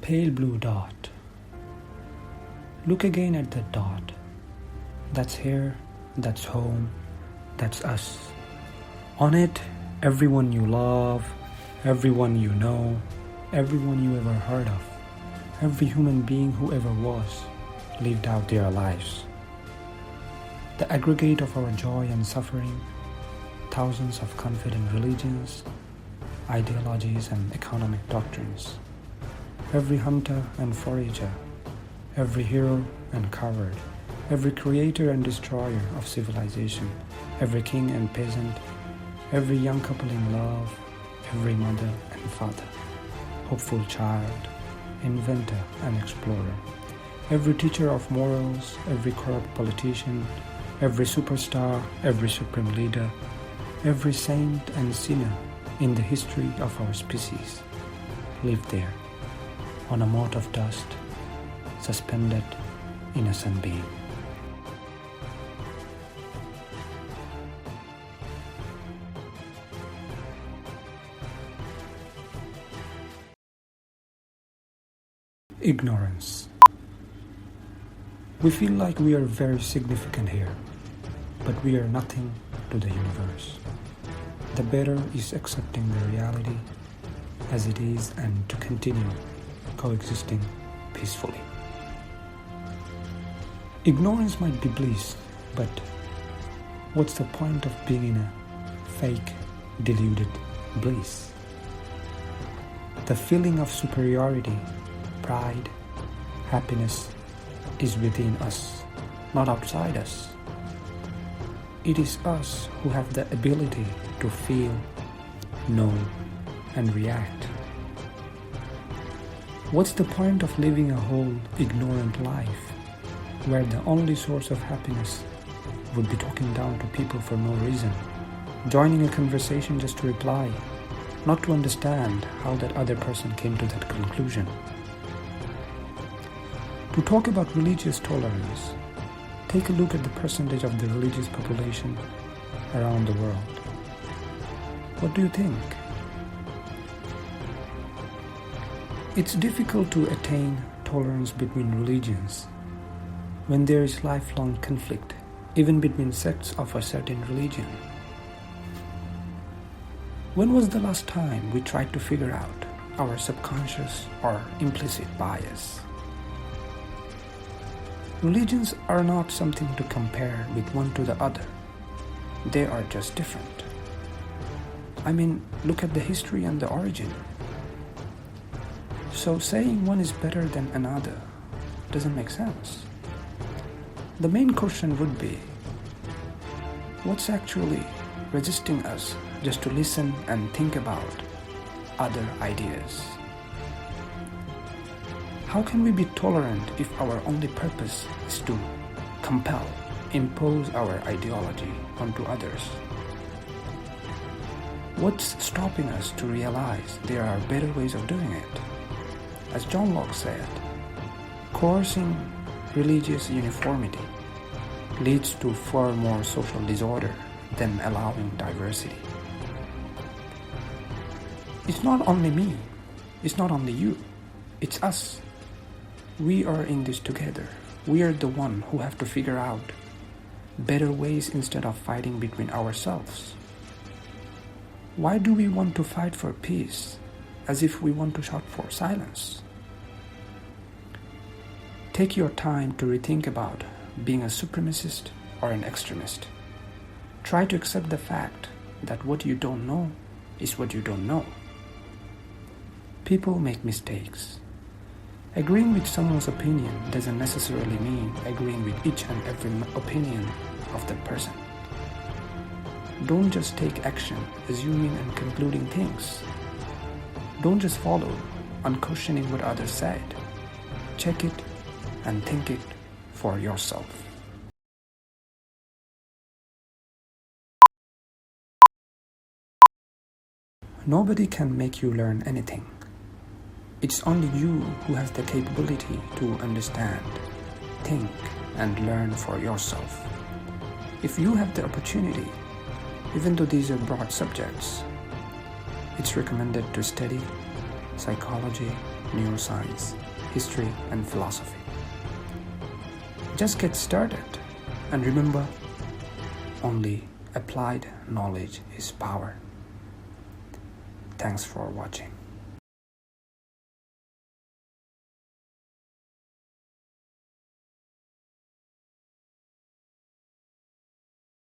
Pale blue dot. Look again at that dot. That's here, that's home, that's us. On it, everyone you love, everyone you know, everyone you ever heard of, every human being who ever was, lived out their lives. The aggregate of our joy and suffering, thousands of confident religions, ideologies and economic doctrines. Every hunter and forager, every hero and coward, every creator and destroyer of civilization, every king and peasant, every young couple in love, every mother and father, hopeful child, inventor and explorer, every teacher of morals, every corrupt politician, every superstar, every supreme leader, every saint and sinner in the history of our species lived there, on a mote of dust, suspended in a sunbeam. Ignorance. We feel like we are very significant here, but we are nothing to the universe. The better is accepting the reality as it is and to continue coexisting peacefully. Ignorance might be bliss, but what's the point of being in a fake, deluded bliss? The feeling of superiority, pride, happiness is within us, not outside us. It is us who have the ability to feel, know, and react. What's the point of living a whole ignorant life where the only source of happiness would be talking down to people for no reason, joining a conversation just to reply, not to understand how that other person came to that conclusion? To talk about religious tolerance, take a look at the percentage of the religious population around the world. What do you think? It's difficult to attain tolerance between religions when there is lifelong conflict, even between sects of a certain religion. When was the last time we tried to figure out our subconscious or implicit bias? Religions are not something to compare with one to the other. They are just different. I mean, look at the history and the origin. So saying one is better than another doesn't make sense. The main question would be, what's actually resisting us just to listen and think about other ideas? How can we be tolerant if our only purpose is to compel, impose our ideology onto others? What's stopping us to realize there are better ways of doing it? As John Locke said, coercing religious uniformity leads to far more social disorder than allowing diversity. It's not only me, it's not only you, it's us. We are in this together. We are the one who have to figure out better ways instead of fighting between ourselves. Why do we want to fight for peace as if we want to shout for silence? Take your time to rethink about being a supremacist or an extremist. Try to accept the fact that what you don't know is what you don't know. People make mistakes. Agreeing with someone's opinion doesn't necessarily mean agreeing with each and every opinion of that person. Don't just take action assuming and concluding things. Don't just follow unquestioning what others said. Check it and think it for yourself. Nobody can make you learn anything. It's only you who has the capability to understand, think, and learn for yourself. If you have the opportunity, even though these are broad subjects, it's recommended to study psychology, neuroscience, history, and philosophy. Just get started, and remember, only applied knowledge is power. Thanks for watching.